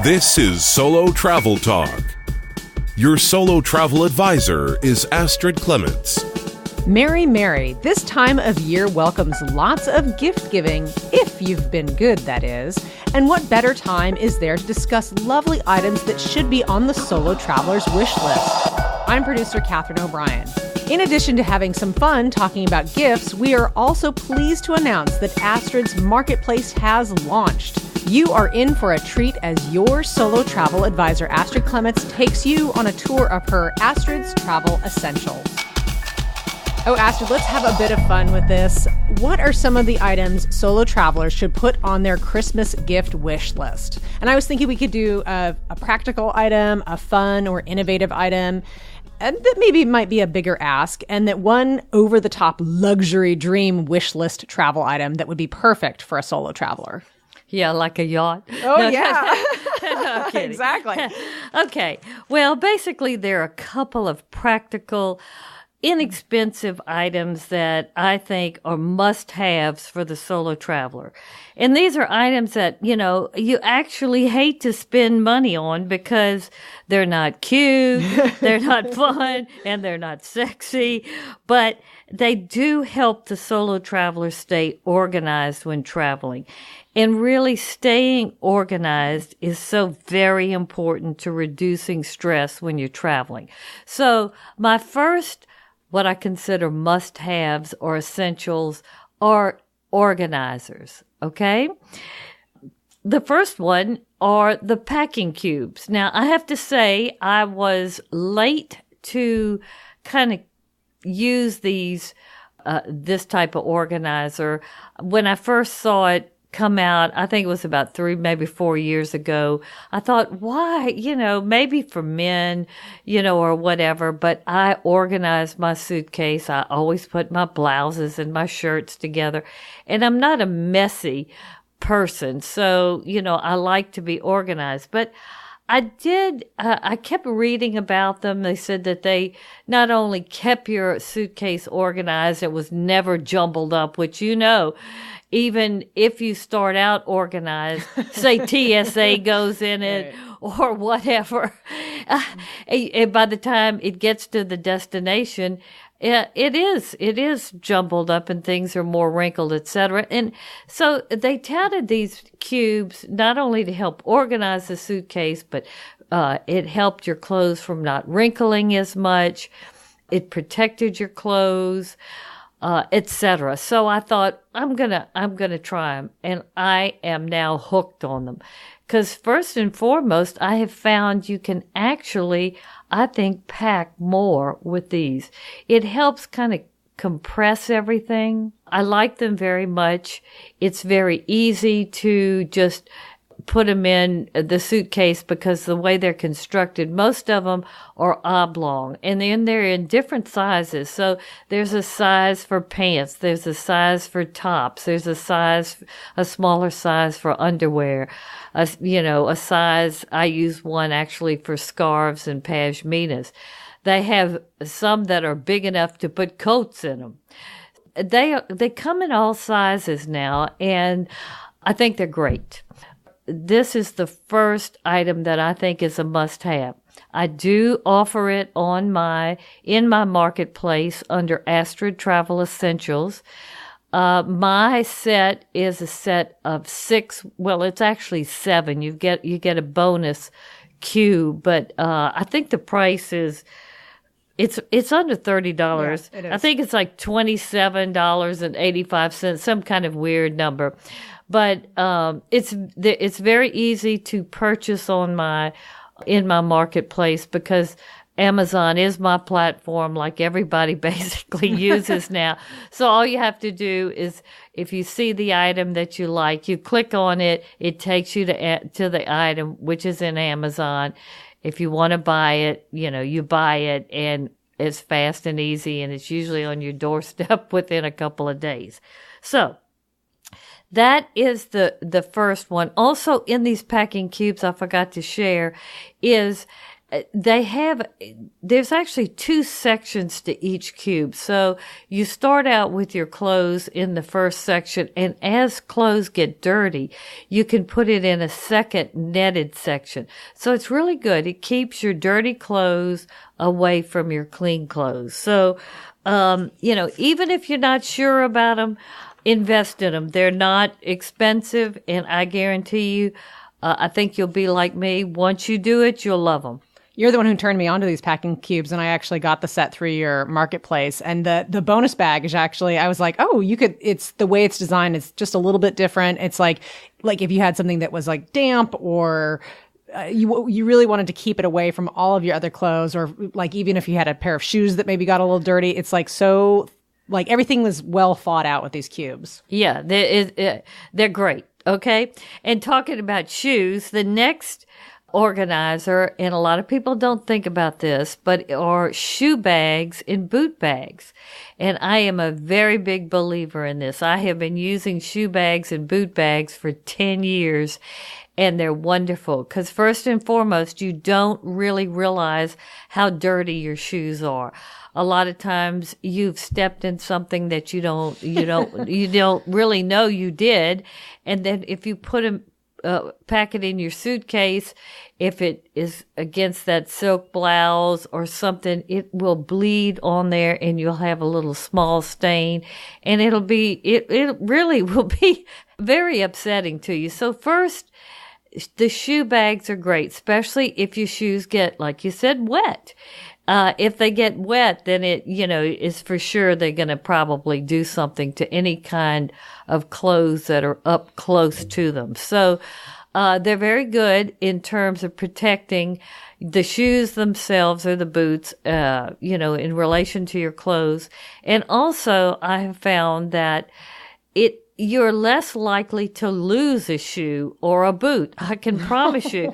This is Solo Travel Talk. Your solo travel advisor is Astrid Clements. Merry, this time of year welcomes lots of gift giving, if you've been good, that is. And what better time is there to discuss lovely items that should be on the solo traveler's wish list? I'm producer Catherine O'Brien. In addition to having some fun talking about gifts, we are also pleased to announce that Astrid's Marketplace has launched. You are in for a treat as your solo travel advisor, Astrid Clements, takes you on a tour of her Astrid's Travel Essentials. Oh, Astrid, let's have a bit of fun with this. What are some of the items solo travelers should put on their Christmas gift wish list? And I was thinking we could do a practical item, a fun or innovative item, and that maybe might be a bigger ask, and that one over-the-top luxury dream wish list travel item that would be perfect for a solo traveler. Yeah, like a yacht. Oh, no, yeah. No, Exactly. Okay. Well, basically, there are a couple of practical, inexpensive items that I think are must-haves for the solo traveler. And these are items that, you actually hate to spend money on because they're not cute, they're not fun, and they're not sexy, but they do help the solo traveler stay organized when traveling. And really staying organized is so very important to reducing stress when you're traveling. So my first, what I consider must-haves or essentials are organizers, okay? The first one are the packing cubes. Now, I have to say I was late to kind of use this type of organizer. When I first saw it come out, I think it was about 3, maybe 4 years ago. I thought, why, maybe for men, or whatever, but I organized my suitcase. I always put my blouses and my shirts together, and I'm not a messy person. So, I like to be organized, but I kept reading about them. They said that they not only kept your suitcase organized, it was never jumbled up, which even if you start out organized, say TSA goes in it or whatever, and by the time it gets to the destination, it is jumbled up and things are more wrinkled, etc. And so they touted these cubes not only to help organize the suitcase, but it helped your clothes from not wrinkling as much. It protected your clothes, etc. So I thought I'm gonna try them, and I am now hooked on them. Because first and foremost, I have found you can actually, I think, pack more with these. It helps kind of compress everything. I like them very much. It's very easy to just put them in the suitcase because the way they're constructed, most of them are oblong, and then they're in different sizes. So there's a size for pants, there's a size for tops, there's a smaller size for underwear, a size, I use one actually for scarves and pashminas. They have some that are big enough to put coats in them. They come in all sizes now, and I think they're great. This is the first item that I think is a must-have. I do offer it in my marketplace under Astrid Travel Essentials. My set is a set of 6. Well, it's actually 7. You get a bonus cube, but I think the price is it's under $30. Yeah, it is. I think it's like $27.85, some kind of weird number. But it's very easy to purchase in my marketplace because Amazon is my platform, like everybody basically uses now. So all you have to do is, if you see the item that you like, you click on it. It takes you to the item, which is in Amazon. If you want to buy it, you buy it, and it's fast and easy, and it's usually on your doorstep within a couple of days. So that is the first one. Also in these packing cubes, I forgot to share, is there's actually 2 sections to each cube. So you start out with your clothes in the first section, and as clothes get dirty, you can put it in a second netted section. So it's really good. It keeps your dirty clothes away from your clean clothes. So, even if you're not sure about them, invest in them. They're not expensive, and I guarantee you, I think you'll be like me. Once you do it, you'll love them. You're the one who turned me on to these packing cubes, and I actually got the set through your marketplace. And the bonus bag is actually, I was like, oh, it's the way it's designed is just a little bit different. It's like if you had something that was like damp or you really wanted to keep it away from all of your other clothes, or like even if you had a pair of shoes that maybe got a little dirty, it's like so, like everything was well thought out with these cubes. Yeah, they're great. Okay. And talking about shoes, the next organizer, and a lot of people don't think about this, but are shoe bags and boot bags. And I am a very big believer in this. I have been using shoe bags and boot bags for 10 years, and they're wonderful because first and foremost, you don't really realize how dirty your shoes are. A lot of times you've stepped in something that you don't really know you did. And then if you put them, pack it in your suitcase, if it is against that silk blouse or something, it will bleed on there and you'll have a little small stain, and it really will be very upsetting to you. So first, the shoe bags are great, especially if your shoes get, like you said, wet. If they get wet, then it, is for sure they're going to probably do something to any kind of clothes that are up close to them. So, they're very good in terms of protecting the shoes themselves or the boots, in relation to your clothes. And also I have found that you're less likely to lose a shoe or a boot. I can promise you.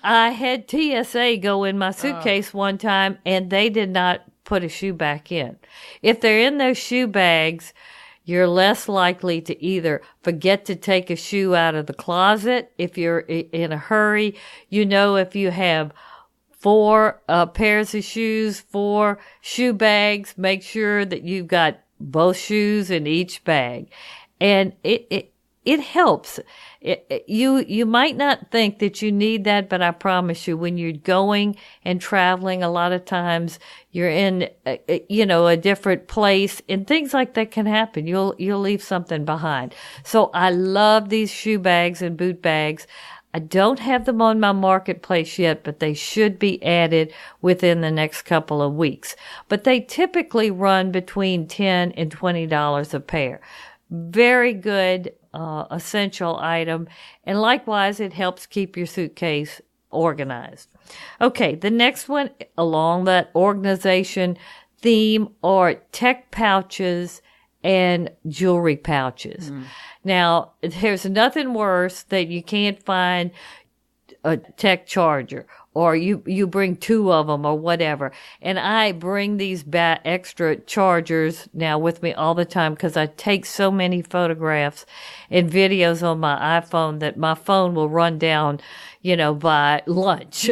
I had TSA go in my suitcase one time, and they did not put a shoe back in. If they're in those shoe bags, you're less likely to either forget to take a shoe out of the closet. If you're in a hurry, if you have 4 pairs of shoes, 4 shoe bags, make sure that you've got both shoes in each bag. And it helps. You might not think that you need that, but I promise you, when you're going and traveling, a lot of times you're in, a different place, and things like that can happen. You'll leave something behind. So I love these shoe bags and boot bags. I don't have them on my marketplace yet, but they should be added within the next couple of weeks. But they typically run between $10 and $20 a pair. Very good essential item, and likewise it helps keep your suitcase organized. Okay, the next one along that organization theme are tech pouches and jewelry pouches. Now, there's nothing worse that you can't find a tech charger, or you bring 2 of them or whatever. And I bring these extra chargers now with me all the time because I take so many photographs and videos on my iPhone that my phone will run down, by lunch.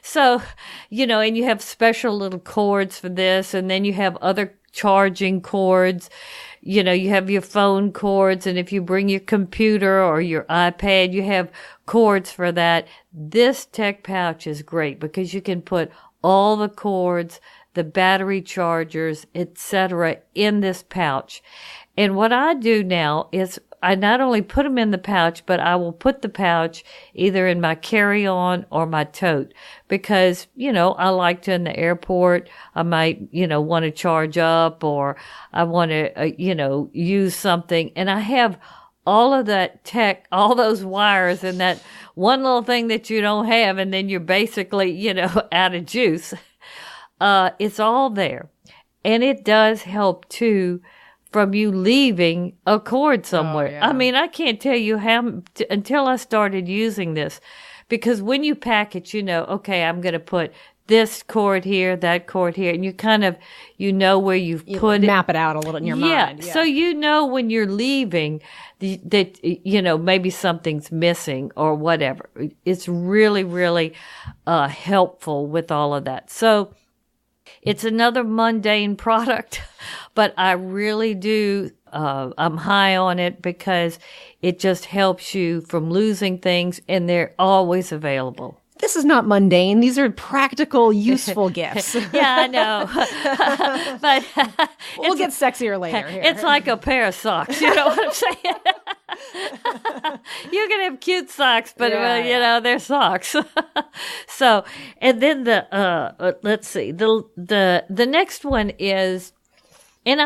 So, and you have special little cords for this, and then you have other charging cords. You have your phone cords, and if you bring your computer or your iPad, you have cords for that. This tech pouch is great because you can put all the cords, the battery chargers, etc. in this pouch. And what I do now is I not only put them in the pouch, but I will put the pouch either in my carry-on or my tote because, I like to in the airport, I might, want to charge up or I want to, use something. And I have all of that tech, all those wires and that one little thing that you don't have, and then you're basically, out of juice. It's all there. And it does help too from you leaving a cord somewhere. Oh, yeah. I mean, I can't tell you how, until I started using this, because when you pack it, okay, I'm going to put this cord here, that cord here, and you kind of, where you've put it. Map it out a little in your mind. Yeah. So when you're leaving that, maybe something's missing or whatever. It's really, really helpful with all of that. So it's another mundane product, but I really do, I'm high on it because it just helps you from losing things, and they're always available. This is not mundane. These are practical, useful gifts. Yeah, I know. But we'll get sexier later. Here. It's like a pair of socks. You know what I'm saying? You can have cute socks, but they're socks. So, and then let's see. The next one is, and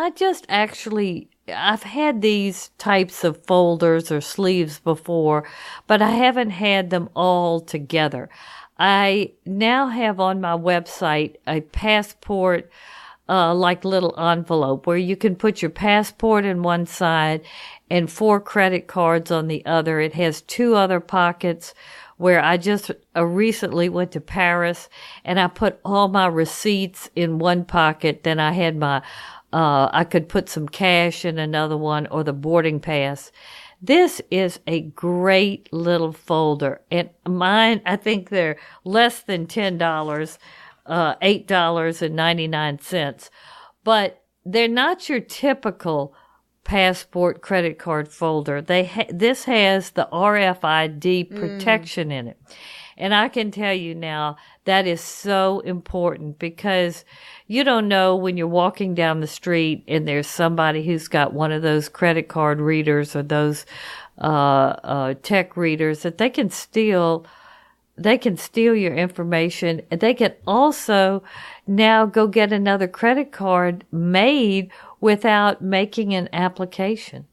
I've had these types of folders or sleeves before, but I haven't had them all together. I now have on my website a passport, like little envelope where you can put your passport in one side and 4 credit cards on the other. It has 2 other pockets where I just recently went to Paris and I put all my receipts in one pocket. Then I had I could put some cash in another one or the boarding pass. This is a great little folder. And mine, I think they're less than $10, $8.99. But they're not your typical passport credit card folder. This has the RFID protection in it. And I can tell you now that is so important because you don't know when you're walking down the street and there's somebody who's got one of those credit card readers or those tech readers that they can steal your information. They can also now go get another credit card made without making an application,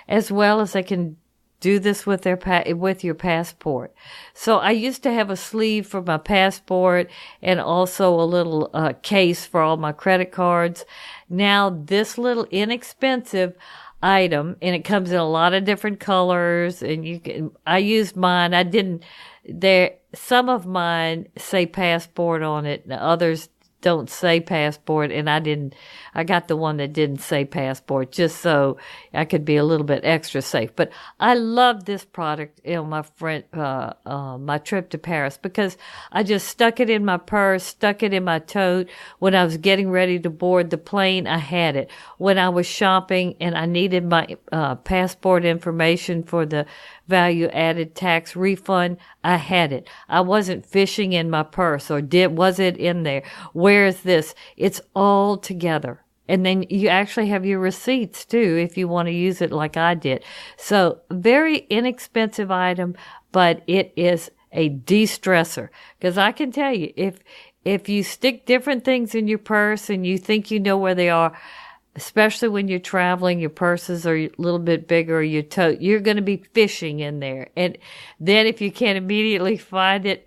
as well as they can do this with your passport. So I used to have a sleeve for my passport and also a little case for all my credit cards. Now this little inexpensive item, and it comes in a lot of different colors, and I used mine. Some of mine say passport on it, and others don't say passport, and I got the one that didn't say passport just so I could be a little bit extra safe. But I love this product on my trip to Paris because I just stuck it in my purse, stuck it in my tote. When I was getting ready to board the plane, I had it. When I was shopping and I needed my passport information for the value-added tax refund, I had it. I wasn't fishing in my purse was it in there? Where is this? It's all together. And then you actually have your receipts too if you want to use it like I did. So very inexpensive item, but it is a de-stressor. Because I can tell you, if you stick different things in your purse and you think you know where they are, especially when you're traveling, your purses are a little bit bigger, or your tote, you're going to be fishing in there. And then if you can't immediately find it,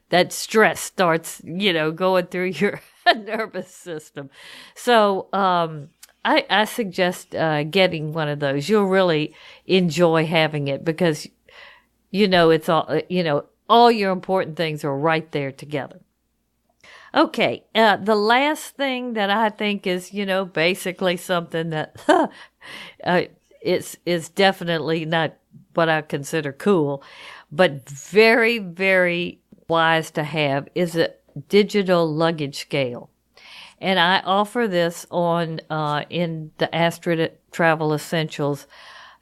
that stress starts, going through your nervous system. So, I suggest, getting one of those. You'll really enjoy having it because, it's all, all your important things are right there together. Okay, the last thing that I think is, basically something that is definitely not what I consider cool, but very, very wise to have is a digital luggage scale. And I offer this on in the Astrid Travel Essentials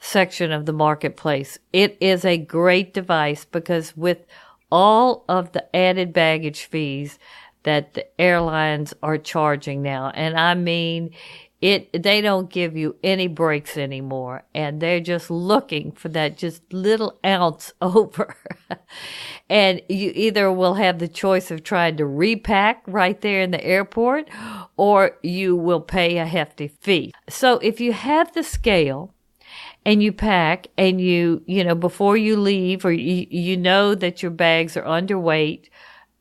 section of the marketplace. It is a great device because with all of the added baggage fees that the airlines are charging now. And I mean, they don't give you any breaks anymore. And they're just looking for that just little ounce over. And you either will have the choice of trying to repack right there in the airport, or you will pay a hefty fee. So if you have the scale and you pack and before you leave, or you know that your bags are underweight,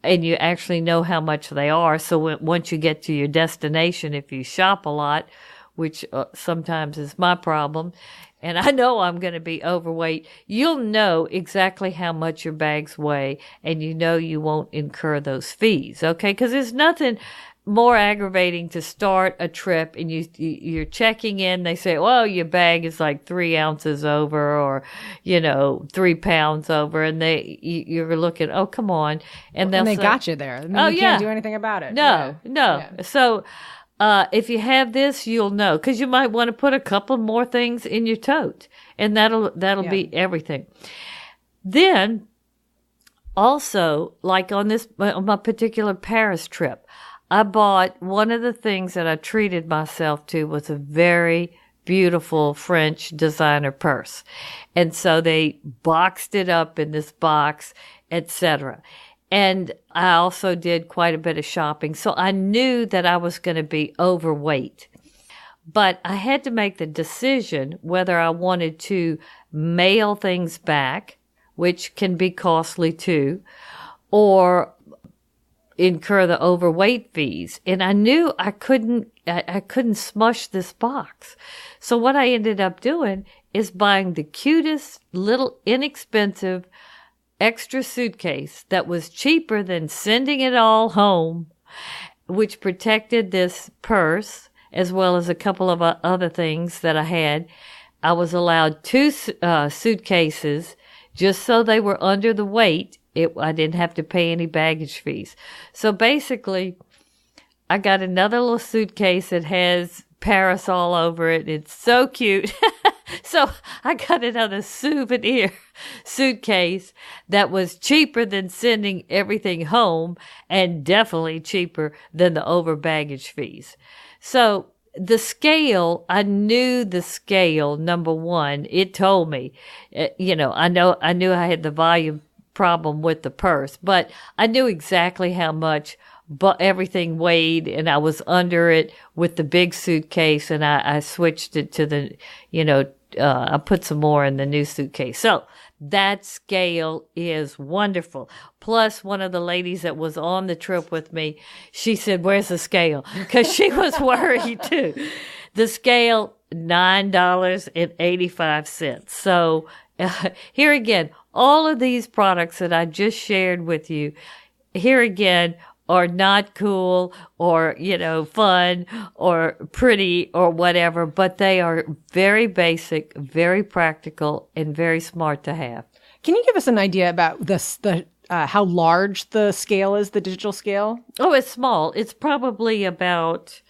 and you actually know how much they are. So once you get to your destination, if you shop a lot, which sometimes is my problem, and I know I'm going to be overweight, you'll know exactly how much your bags weigh, and you know you won't incur those fees, okay? Because there's nothing more aggravating to start a trip and you're checking in. They say, "Oh, your bag is like 3 ounces over, or 3 pounds over," and you're looking, "Oh, come on," and they say, got you there. I mean, you can't do anything about it. No. Yeah. So if you have this, you'll know, because you might want to put a couple more things in your tote, and that'll be everything. Then also, like on my particular Paris trip, I bought, one of the things that I treated myself to was a very beautiful French designer purse. And so they boxed it up in this box, etc. And I also did quite a bit of shopping. So I knew that I was going to be overweight. But I had to make the decision whether I wanted to mail things back, which can be costly too, or incur the overweight fees. And I knew I couldn't smush this box. So what I ended up doing is buying the cutest little inexpensive extra suitcase that was cheaper than sending it all home, which protected this purse as well as a couple of other things that I had. I was allowed 2 suitcases just so they were under the weight. I didn't have to pay any baggage fees. So basically, I got another little suitcase that has Paris all over it. It's so cute. So I got another souvenir suitcase that was cheaper than sending everything home, and definitely cheaper than the over baggage fees. So the scale, I knew the scale, number one, it told me, I knew I had the volume problem with the purse, but I knew exactly how much everything weighed, and I was under it with the big suitcase, and I switched it to the, I put some more in the new suitcase. So that scale is wonderful. Plus, one of the ladies that was on the trip with me, she said, "Where's the scale?" Because she was worried too. The scale, $9.85. So here again, all of these products that I just shared with you, here again, are not cool or, fun or pretty or whatever, but they are very basic, very practical, and very smart to have. Can you give us an idea about how large the scale is, the digital scale? Oh, it's small. It's probably about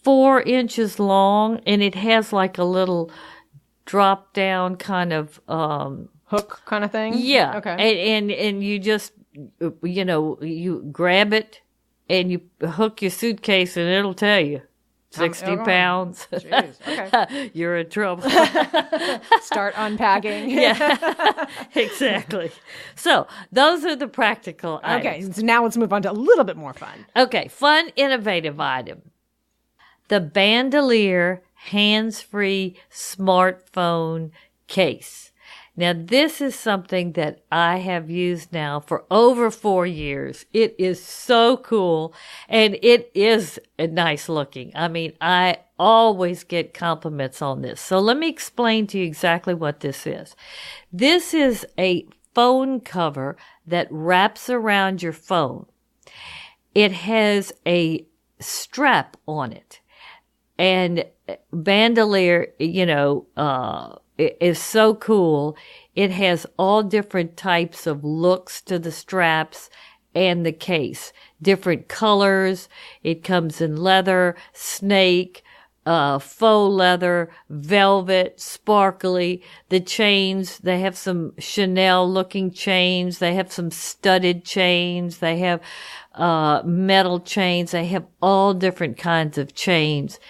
4 inches long, and it has like a little drop down kind of hook kind of thing? Yeah. Okay. And you just, you grab it and you hook your suitcase, and it'll tell you 60 pounds. Jeez. Okay. You're in trouble. Start unpacking. Yeah, exactly. So those are the practical items. Okay, so now let's move on to a little bit more fun. Okay, fun, innovative item. The Bandolier hands-free smartphone case. Now, this is something that I have used now for over 4 years. It is so cool, and it is nice looking. I mean, I always get compliments on this. So let me explain to you exactly what this is. This is a phone cover that wraps around your phone. It has a strap on it. And Bandolier, is so cool. It has all different types of looks to the straps and the case. Different colors. It comes in leather, snake, faux leather, velvet, sparkly. The chains, they have some Chanel looking chains. They have some studded chains. They have metal chains. They have all different kinds of chains.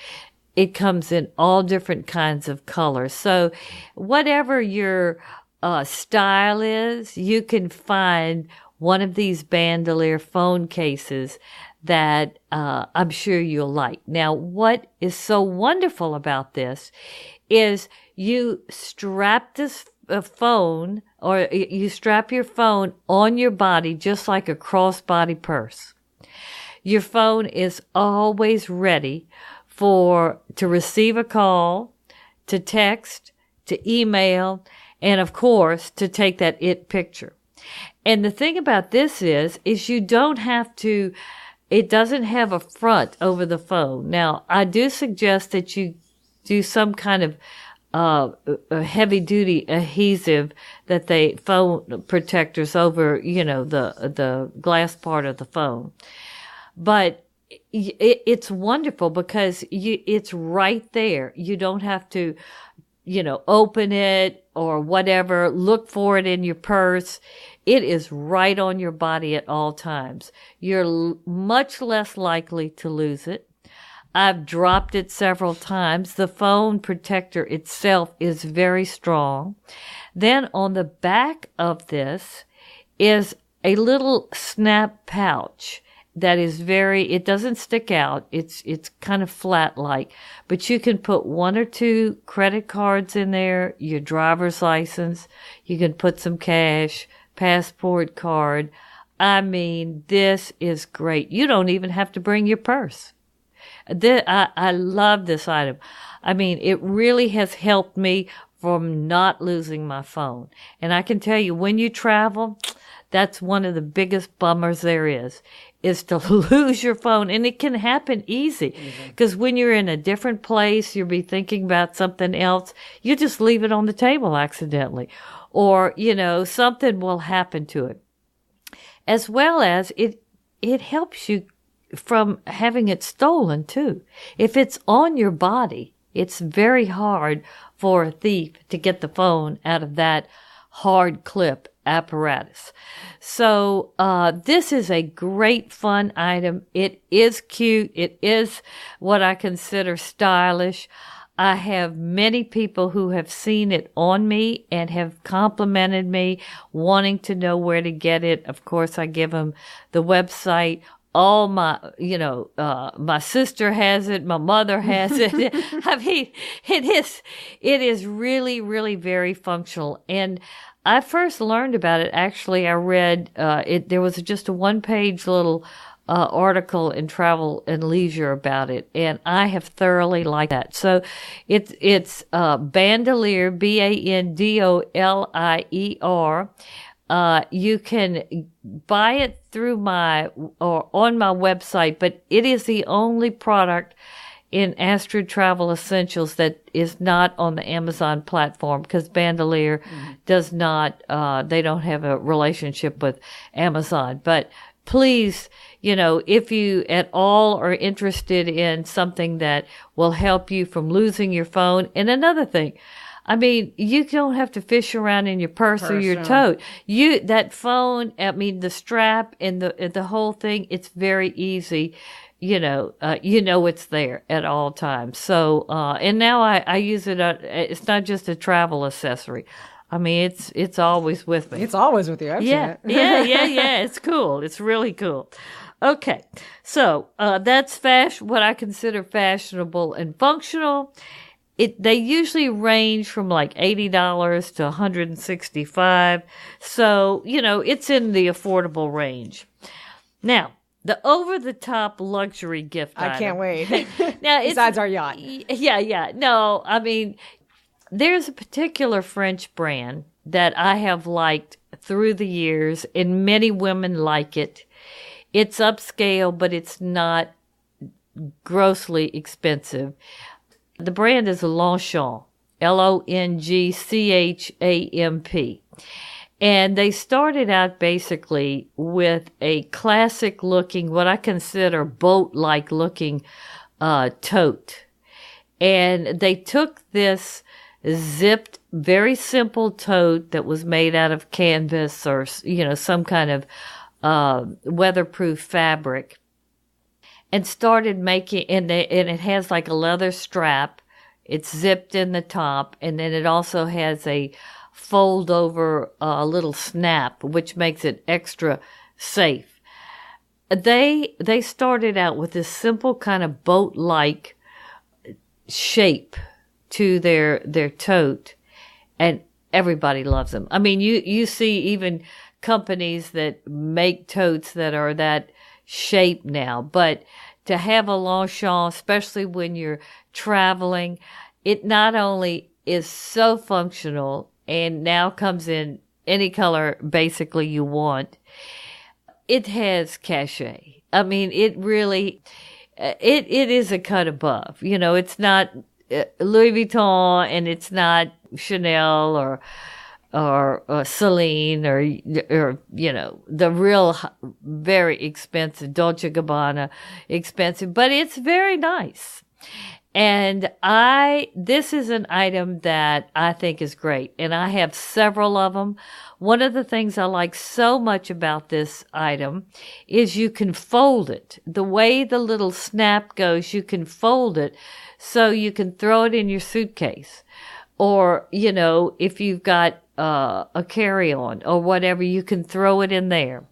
It comes in all different kinds of colors. So whatever your style is, you can find one of these Bandolier phone cases that I'm sure you'll like. Now, what is so wonderful about this is you strap this phone, or you strap your phone on your body just like a crossbody purse. Your phone is always ready to receive a call, to text, to email, and of course, to take that it picture. And the thing about this is you don't have to, it doesn't have a front over the phone. Now, I do suggest that you do some kind of a heavy duty adhesive that they phone protectors over, the glass part of the phone. But it's wonderful because it's right there. You don't have to, open it or whatever, look for it in your purse. It is right on your body at all times. You're much less likely to lose it. I've dropped it several times. The phone protector itself is very strong. Then on the back of this is a little snap pouch that is it doesn't stick out. It's kind of flat like, but you can put 1 or 2 credit cards in there, your driver's license. You can put some cash, passport card. I mean, this is great. You don't even have to bring your purse. I love this item. I mean, it really has helped me from not losing my phone. And I can tell you, when you travel, that's one of the biggest bummers there is to lose your phone. And it can happen easy because when you're in a different place, you'll be thinking about something else. You just leave it on the table accidentally, or, something will happen to it. As well as it helps you from having it stolen too. If it's on your body, it's very hard for a thief to get the phone out of that hard clip apparatus. So this is a great fun item. It is cute. It is what I consider stylish. I have many people who have seen it on me and have complimented me, wanting to know where to get it. Of course, I give them the website. All my, my sister has it, my mother has it. I mean, it is really, really very functional. And I first learned about it, actually, I read, there was just a 1-page little, article in Travel and Leisure about it. And I have thoroughly liked that. So it's Bandolier, Bandolier. You can buy it through on my website, but it is the only product in Astrid Travel Essentials that is not on the Amazon platform, because Bandolier does not, they don't have a relationship with Amazon. But please, if you at all are interested in something that will help you from losing your phone. And another thing, I mean, you don't have to fish around in your purse or your tote. That phone, I mean, the strap and the whole thing, it's very easy. It's there at all times. So, and now I use it. It's not just a travel accessory. I mean, it's always with me. It's always with you. I've seen it. Yeah. It's cool. It's really cool. Okay. So, that's what I consider fashionable and functional. They usually range from like $80 to $165. So, it's in the affordable range. Now, the over-the-top luxury gift item. I can't wait. Now, besides our yacht. Yeah. No, I mean, there's a particular French brand that I have liked through the years, and many women like it. It's upscale, but it's not grossly expensive. The brand is Longchamp, Longchamp. And they started out basically with a classic looking, what I consider boat-like looking tote. And they took this zipped, very simple tote that was made out of canvas or, some kind of weatherproof fabric, and started making, and it has like a leather strap. It's zipped in the top, and then it also has a fold over little snap, which makes it extra safe. They started out with this simple kind of boat-like shape to their tote, and everybody loves them. I mean, you see even companies that make totes that are that shape now, but to have a Longchamp, especially when you're traveling, it not only is so functional and now comes in any color basically you want. It has cachet. I mean, it really, it is a cut above. You know, it's not Louis Vuitton and it's not Chanel or Celine or, you know, the real very expensive Dolce & Gabbana expensive, but it's very nice. And this is an item that I think is great, and I have several of them. One of the things I like so much about this item is you can fold it. The way the little snap goes, you can fold it so you can throw it in your suitcase. Or, you know, if you've got a carry-on or whatever, you can throw it in there.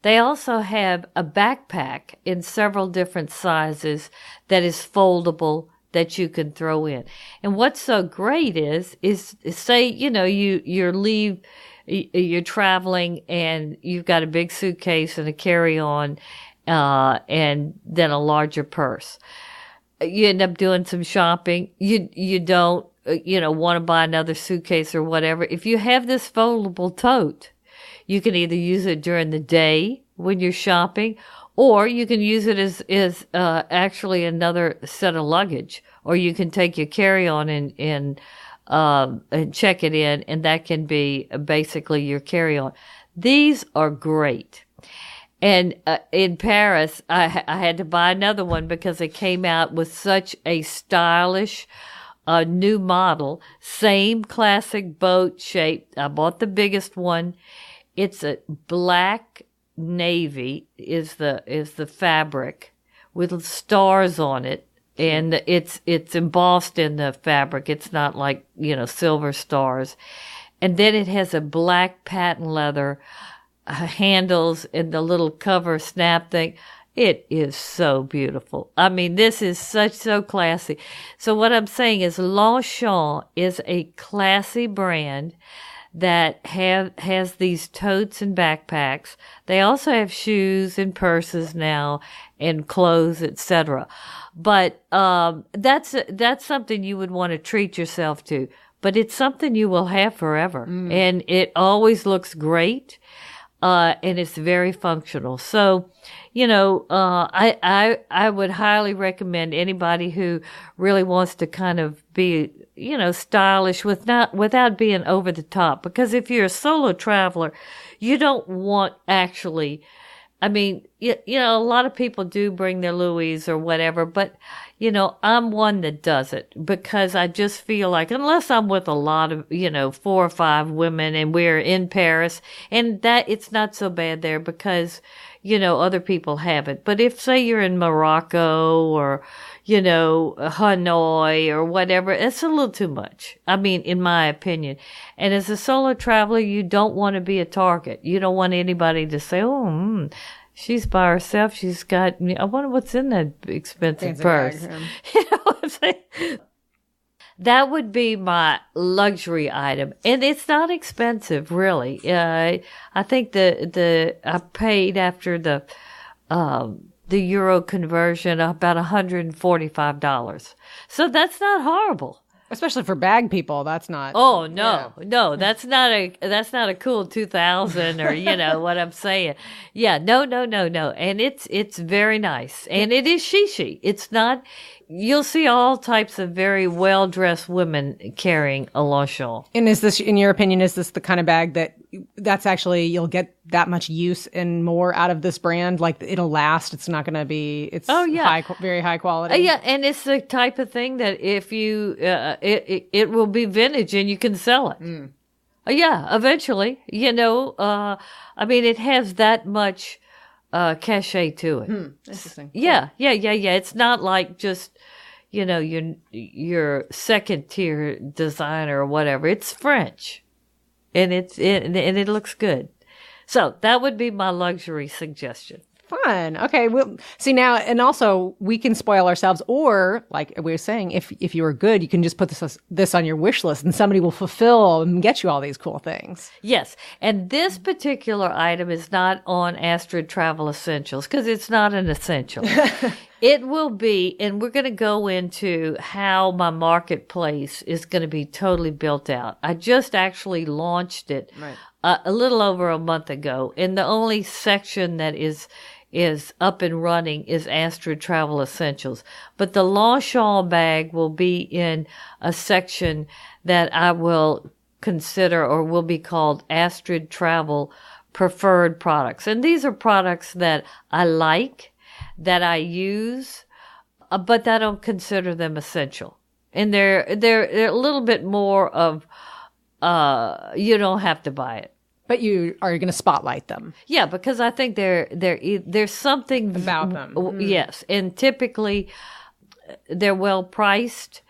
They also have a backpack in several different sizes that is foldable that you can throw in. And what's so great is say, you know, you're traveling and you've got a big suitcase and a carry-on, and then a larger purse. You end up doing some shopping. You don't, want to buy another suitcase or whatever. If you have this foldable tote, you can either use it during the day when you're shopping, or you can use it as actually another set of luggage, or you can take your carry-on and check it in, and that can be basically your carry-on. These are great. And in Paris, I had to buy another one because it came out with such a stylish new model, same classic boat shape. I bought the biggest one. It's a black navy is the fabric with stars on it, and it's embossed in the fabric. It's not like, silver stars. And then it has a black patent leather handles and the little cover snap thing. It is so beautiful. I mean, this is so classy. So what I'm saying is Longchamp is a classy brand that has these totes and backpacks. They also have shoes and purses now and clothes, etc. But that's something you would want to treat yourself to. But it's something you will have forever. And it always looks great. And it's very functional. So, I would highly recommend anybody who really wants to kind of be, stylish without being over the top. Because if you're a solo traveler, you don't want actually, a lot of people do bring their Louis or whatever, but, I'm one that does it because I just feel like unless I'm with a lot of, 4 or 5 women and we're in Paris, and that it's not so bad there because, other people have it. But if, say, you're in Morocco or, Hanoi or whatever, it's a little too much. In my opinion. And as a solo traveler, you don't want to be a target. You don't want anybody to say, she's by herself. She's got, I wonder what's in that expensive purse. You know what I'm saying? That would be my luxury item. And it's not expensive, really. I think I paid after the euro conversion about $145. So that's not horrible. Especially for bag people, that's not. Oh no, yeah. No, that's not a cool 2000 or what I'm saying. Yeah, no, and it's very nice, and it is shishi. It's not. You'll see all types of very well dressed women carrying a Longchamp. And is this, in your opinion, is this the kind of bag that's actually you'll get that much use and more out of this brand? Like it'll last. It's not going to be. It's very high quality. Yeah, and it's the type of thing that if you it will be vintage and you can sell it. Yeah, eventually. It has that much cachet to it. Interesting. Yeah. It's not like just your second tier designer or whatever. It's French, and it looks good. So that would be my luxury suggestion. Fun. Okay. Well, see now, and also we can spoil ourselves, or like we were saying, if you were good, you can just put this on your wish list, and somebody will fulfill and get you all these cool things. Yes, and this particular item is not on Astrid Travel Essentials because it's not an essential. It will be, and we're going to go into how my marketplace is going to be totally built out. I just actually launched it a little over a month ago, and the only section that is up and running is Astrid Travel Essentials. But the Longchamp bag will be in a section that I will consider or will be called Astrid Travel Preferred Products. And these are products that I like, that I use, but I don't consider them essential. And they're a little bit more of, you don't have to buy it. But you are going to spotlight them. Yeah, because I think there's something about them. Yes. And typically they're well priced,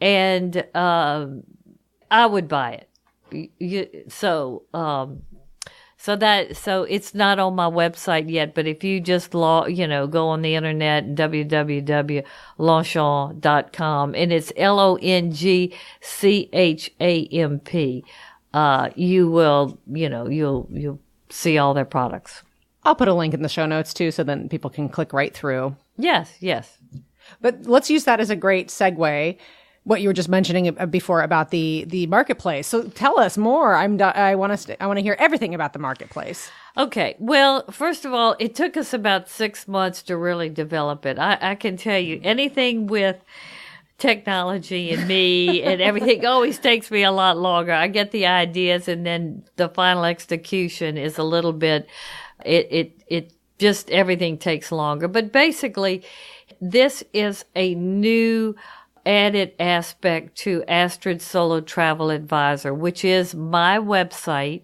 and, I would buy it. So it's not on my website yet, but if you just go on the internet, www.longchamp.com, and it's LONGCHAMP, you'll see all their products. I'll put a link in the show notes too, so then people can click right through. Yes. But let's use that as a great segue. What you were just mentioning before about the marketplace. So tell us more. I want to hear everything about the marketplace. Okay. Well, first of all, it took us about 6 months to really develop it. I can tell you, anything with technology and me and everything always takes me a lot longer. I get the ideas, and then the final execution is a little bit, it just, everything takes longer. But basically, this is a new added aspect to Astrid Solo Travel Advisor, which is my website.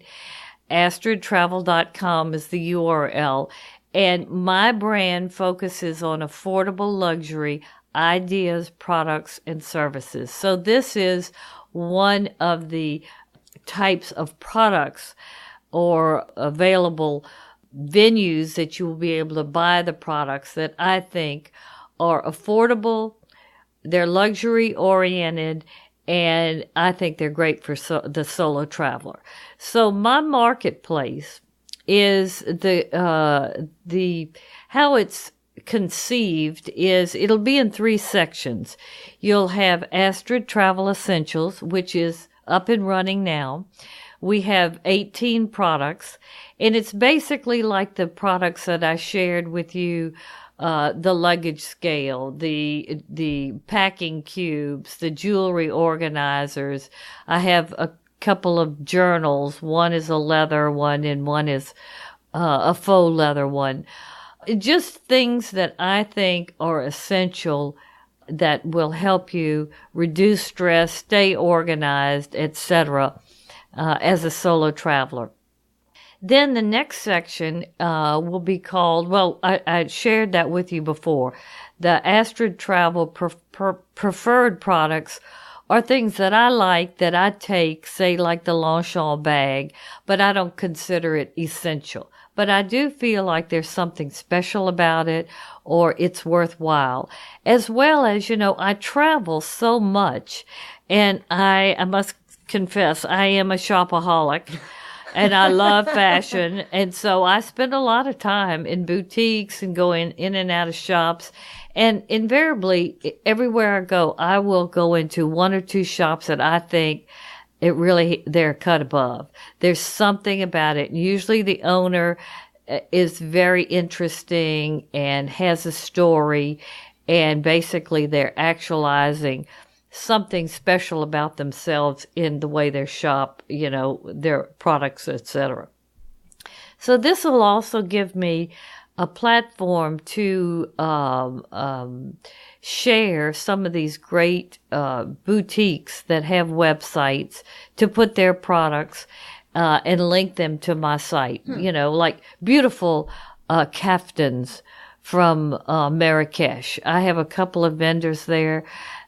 AstridTravel.com is the URL. And my brand focuses on affordable luxury ideas, products, and services. So this is one of the types of products or available venues that you will be able to buy the products that I think are affordable. They're luxury oriented, and I think they're great for the solo traveler. So my marketplace is how it's conceived is it'll be in 3 sections. You'll have Astrid Travel Essentials, which is up and running now. We have 18 products, and it's basically like the products that I shared with you. The luggage scale, the packing cubes, the jewelry organizers. I have a couple of journals. One is a leather one, and one is a faux leather one. Just things that I think are essential that will help you reduce stress, stay organized, etc. As a solo traveler. Then the next section will be called, well, I shared that with you before. The Astrid Travel Preferred Products are things that I like, that I take, say like the Longchamp bag, but I don't consider it essential. But I do feel like there's something special about it, or it's worthwhile. As well as, I travel so much, and I must confess, I am a shopaholic. And I love fashion. And so I spend a lot of time in boutiques and going in and out of shops. And invariably, everywhere I go, I will go into 1 or 2 shops that I think they're cut above. There's something about it. And usually the owner is very interesting and has a story. And basically they're actualizing something special about themselves in the way they shop, their products, etc. So this will also give me a platform to share some of these great boutiques that have websites to put their products and link them to my site. Like beautiful kaftans from Marrakesh. I have a couple of vendors there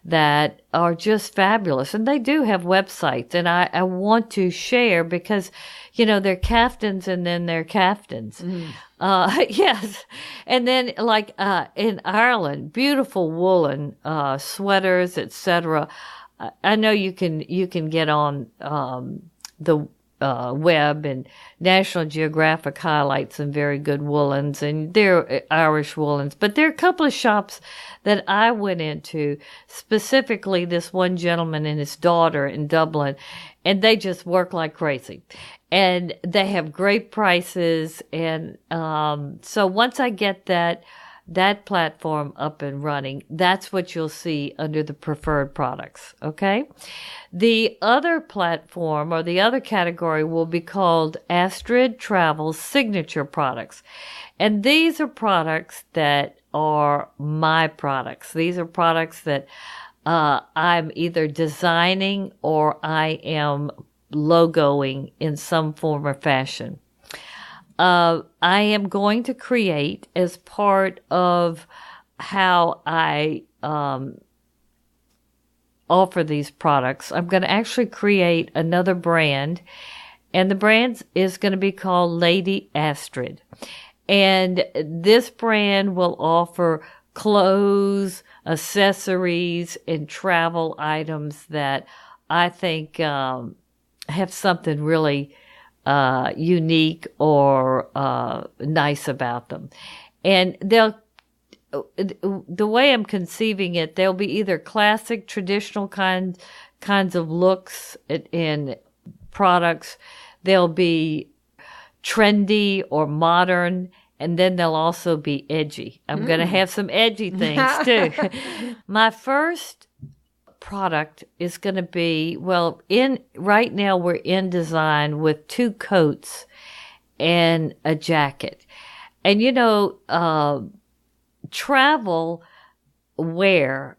that are just fabulous. And they do have websites, and I want to share because, they're kaftans and then they're kaftans. Yes. And then like in Ireland, beautiful woolen sweaters, etc. I know you can get on the web, and National Geographic highlights some very good woolens, and they're Irish woolens. But there are a couple of shops that I went into, specifically this one gentleman and his daughter in Dublin, and they just work like crazy. And they have great prices. And so once I get that platform up and running, that's what you'll see under the preferred products, okay? The other platform or the other category will be called Astrid Travel Signature Products. And these are products that are my products. These are products that I'm either designing or I am logoing in some form or fashion. I am going to create, as part of how I offer these products, I'm going to actually create another brand, and the brand is going to be called Lady Astrid. And this brand will offer clothes, accessories, and travel items that I think have something really unique or nice about them. And the way I'm conceiving it, they'll be either classic, traditional kinds of looks in products. They'll be trendy or modern, and then they'll also be edgy. I'm going to have some edgy things too. My first product is going to be, right now we're in design with 2 coats and a jacket. And travel wear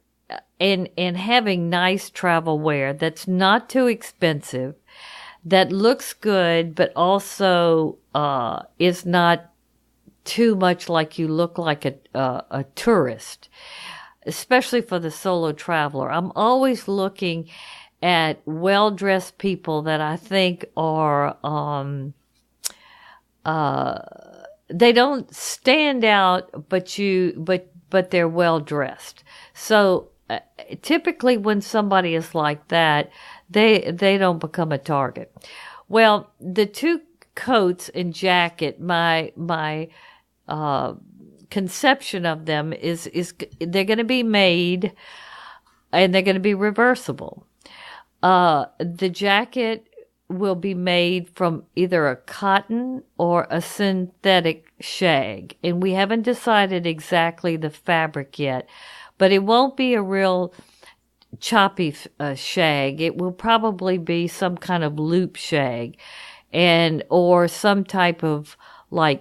and having nice travel wear that's not too expensive, that looks good, but also is not too much like you look like a tourist, especially for the solo traveler. I'm always looking at well-dressed people that I think are, they don't stand out, but they're well-dressed. So typically when somebody is like that, they don't become a target. Well, the 2 coats and jacket, my conception of them is they're going to be made and they're going to be reversible. The jacket will be made from either a cotton or a synthetic shag, and we haven't decided exactly the fabric yet, but it won't be a real choppy shag. It will probably be some kind of loop shag, or some type of I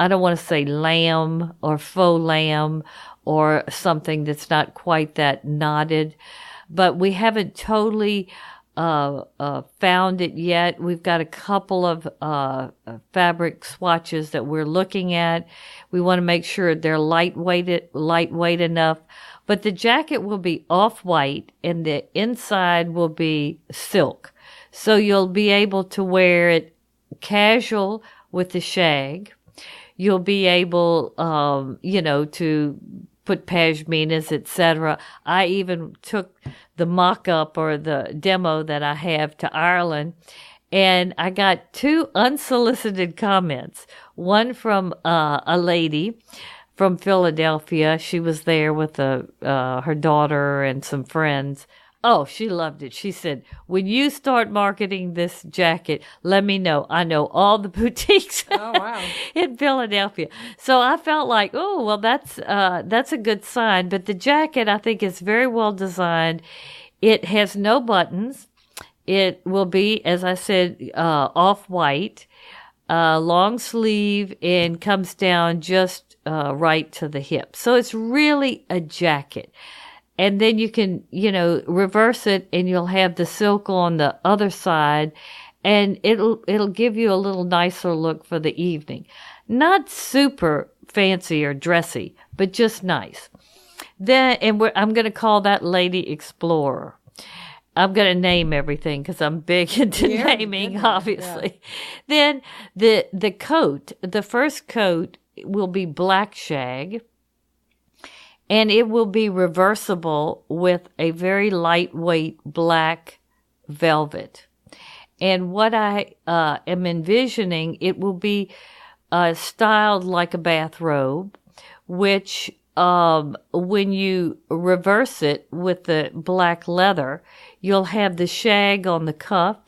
don't want to say lamb or faux lamb or something that's not quite that knotted, but we haven't totally found it yet. We've got a couple of fabric swatches that we're looking at. We want to make sure they're lightweight enough. But the jacket will be off-white and the inside will be silk. So you'll be able to wear it casual with the shag. You'll be able, to put pashminas, etc. I even took the mock-up or the demo that I have to Ireland, and I got 2 unsolicited comments. One from a lady from Philadelphia. She was there with her daughter and some friends. Oh, she loved it. She said, when you start marketing this jacket, let me know. I know all the boutiques in Philadelphia. So I felt like, oh, well, that's a good sign. But the jacket, I think, is very well designed. It has no buttons. It will be, as I said, off-white, long sleeve, and comes down just right to the hip. So it's really a jacket. And then you can, reverse it, and you'll have the silk on the other side, and it'll give you a little nicer look for the evening. Not super fancy or dressy, but just nice. Then, I'm going to call that Lady Explorer. I'm going to name everything because I'm big into naming, obviously. Yeah. Then the coat, the first coat will be black shag. And it will be reversible with a very lightweight black velvet. And what I am envisioning, it will be styled like a bathrobe, which when you reverse it with the black leather, you'll have the shag on the cuff.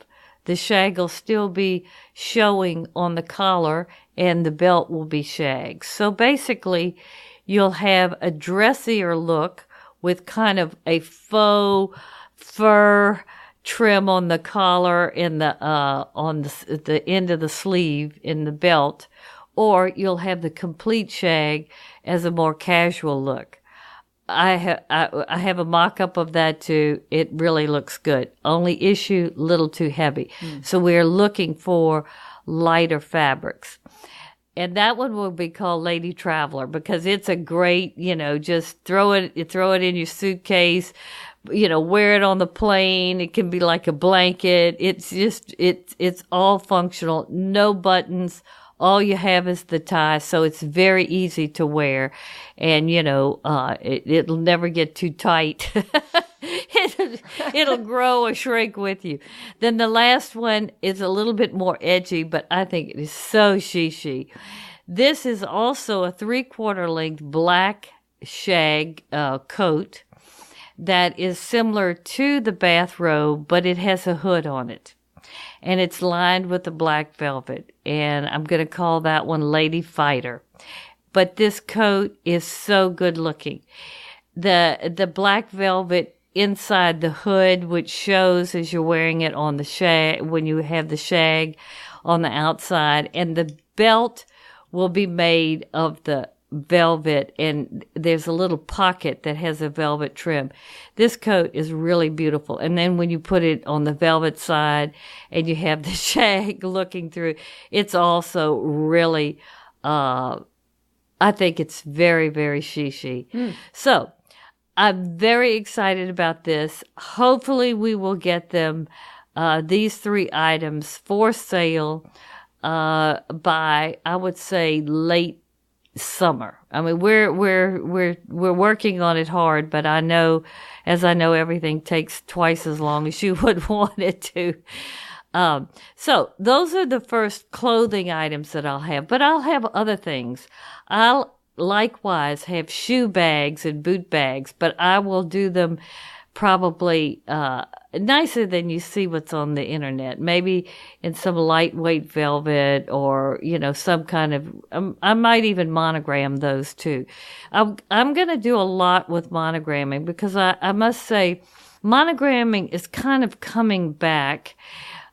The shag will still be showing on the collar, and the belt will be shag. So basically, you'll have a dressier look with kind of a faux fur trim on the collar and on the end of the sleeve in the belt, or you'll have the complete shag as a more casual look. I have a mock-up of that too. It really looks good. Only issue, little too heavy. So we're looking for lighter fabrics. And that one will be called Lady Traveler because it's a great, just throw it in your suitcase, wear it on the plane. It can be like a blanket. It's all functional. No buttons. All you have is the tie, so it's very easy to wear, and it'll never get too tight. It'll grow or shrink with you. Then the last one is a little bit more edgy, but I think it is so she. This is also a 3/4 length black shag coat that is similar to the bathrobe, but it has a hood on it. And it's lined with the black velvet. And I'm going to call that one Lady Fighter. But this coat is so good looking. The black velvet inside the hood, which shows as you're wearing it on the shag, when you have the shag on the outside. And the belt will be made of the velvet, and there's a little pocket that has a velvet trim. This coat is really beautiful. And then when you put it on the velvet side and you have the shag looking through, it's also really, I think it's very, very she. So I'm very excited about this. Hopefully we will get them, these 3 items for sale, by, I would say, late summer. I mean, we're working on it hard, but I know everything takes twice as long as you would want it to. So those are the first clothing items that I'll have, but I'll have other things. I'll likewise have shoe bags and boot bags, but I will do them probably nicer than you see what's on the internet. Maybe in some lightweight velvet, or some kind of. I might even monogram those too. I'm going to do a lot with monogramming because I must say, monogramming is kind of coming back.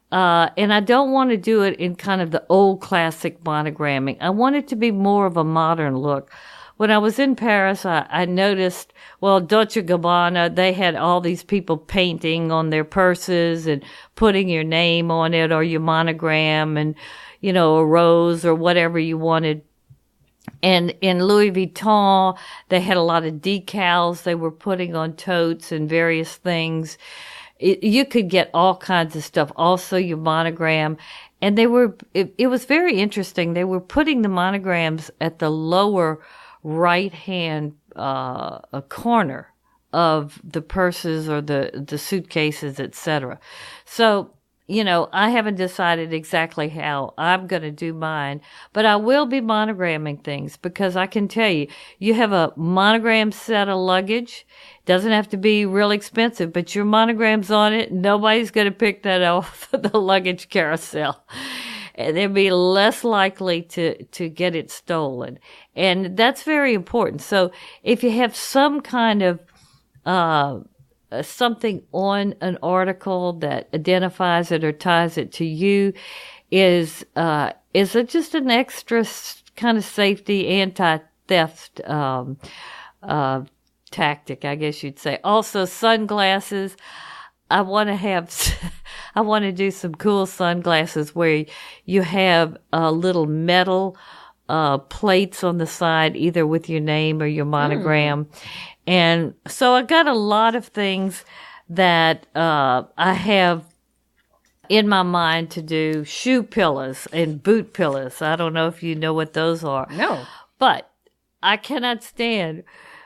And I don't want to do it in kind of the old classic monogramming. I want it to be more of a modern look. When I was in Paris, I noticed, Dolce & Gabbana, they had all these people painting on their purses and putting your name on it or your monogram and, a rose or whatever you wanted. And in Louis Vuitton, they had a lot of decals they were putting on totes and various things. You could get all kinds of stuff. Also, your monogram. And it was very interesting. They were putting the monograms at the lower right-hand corner of the purses or the suitcases, etc. So, I haven't decided exactly how I'm going to do mine, but I will be monogramming things because I can tell you, you have a monogram set of luggage. Doesn't have to be real expensive, but your monogram's on it. Nobody's going to pick that off the luggage carousel. And they'll be less likely to get it stolen. And that's very important. So if you have some kind of something on an article that identifies it or ties it to you, is it just an extra kind of safety, anti-theft tactic, I guess you'd say. Also, sunglasses. I want to do some cool sunglasses where you have little metal plates on the side, either with your name or your monogram. And so I got a lot of things that I have in my mind to do. Shoe pillows and boot pillows. I don't know if you know what those are. No. But I cannot stand,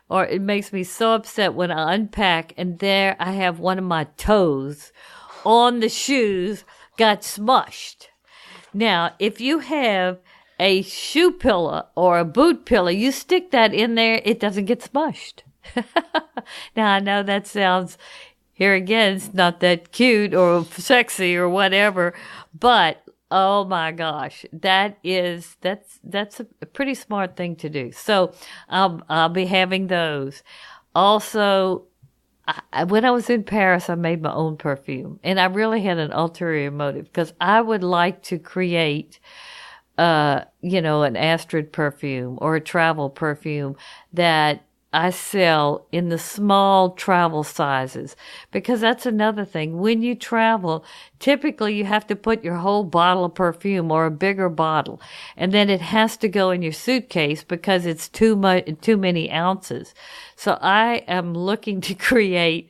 or it makes me so upset when I unpack and there I have one of my toes on the shoes got smushed. Now, if you have a shoe pillow or a boot pillow, you stick that in there, it doesn't get smushed. Now, I know that sounds, here again, it's not that cute or sexy or whatever, but oh my gosh, that's a pretty smart thing to do. So I'll be having those. Also, when I was in Paris, I made my own perfume, and I really had an ulterior motive because I would like to create, an Astrid perfume or a travel perfume that I sell in the small travel sizes, because that's another thing. When you travel, typically you have to put your whole bottle of perfume or a bigger bottle, and then it has to go in your suitcase because it's too many ounces. So I am looking to create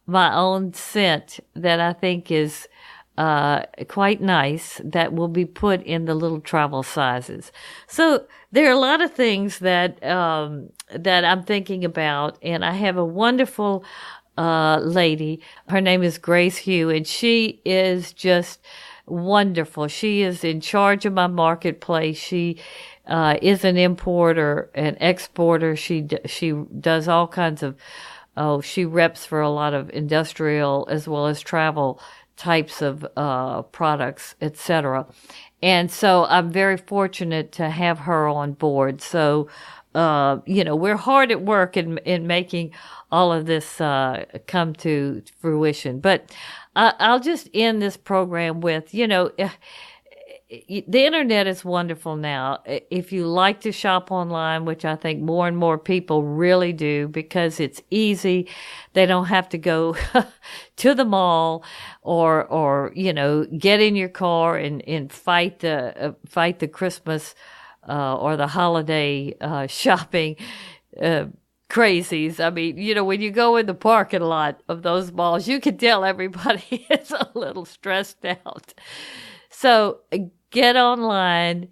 my own scent that I think is quite nice, that will be put in the little travel sizes. So there are a lot of things that I'm thinking about, and I have a wonderful lady. Her name is Grace Hugh, and she is just wonderful. She is in charge of my marketplace. She is an importer, an exporter. She does all kinds of, she reps for a lot of industrial as well as travel types of products, etc. And so I'm very fortunate to have her on board. So, we're hard at work in making all of this come to fruition. But I'll just end this program with, the internet is wonderful now. If you like to shop online, which I think more and more people really do because it's easy, they don't have to go to the mall or get in your car and fight the Christmas or the holiday shopping crazies. I mean, when you go in the parking lot of those malls, you can tell everybody is a little stressed out. So get online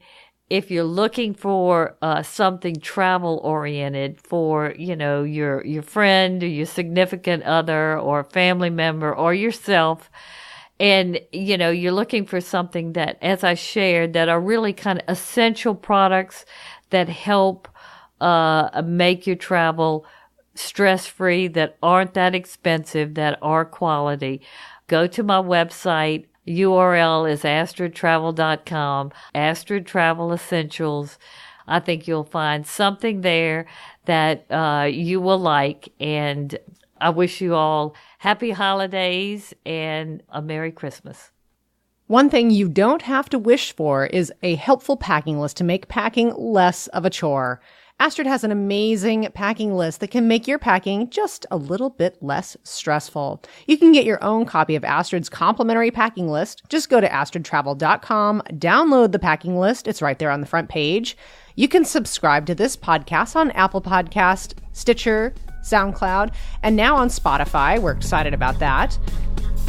if you're looking for something travel oriented for, your friend or your significant other or family member or yourself. And, you're looking for something that, as I shared, that are really kind of essential products that help make your travel stress-free, that aren't that expensive, that are quality. Go to my website. URL is astridtravel.com, Astrid Travel Essentials. I think you'll find something there that you will like, and I wish you all happy holidays and a Merry Christmas. One thing you don't have to wish for is a helpful packing list to make packing less of a chore. Astrid has an amazing packing list that can make your packing just a little bit less stressful. You can get your own copy of Astrid's complimentary packing list. Just go to astridtravel.com, download the packing list. It's right there on the front page. You can subscribe to this podcast on Apple Podcast, Stitcher, SoundCloud, and now on Spotify. We're excited about that.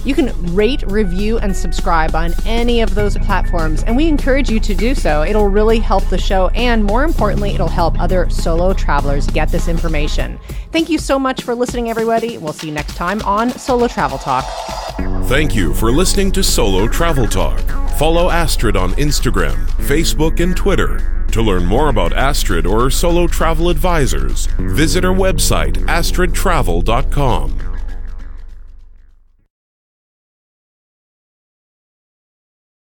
You can rate, review, and subscribe on any of those platforms, and we encourage you to do so. It'll really help the show, and more importantly, it'll help other solo travelers get this information. Thank you so much for listening, everybody. We'll see you next time on Solo Travel Talk. Thank you for listening to Solo Travel Talk. Follow Astrid on Instagram, Facebook, and Twitter. To learn more about Astrid or her solo travel advisors, visit her website, astridtravel.com.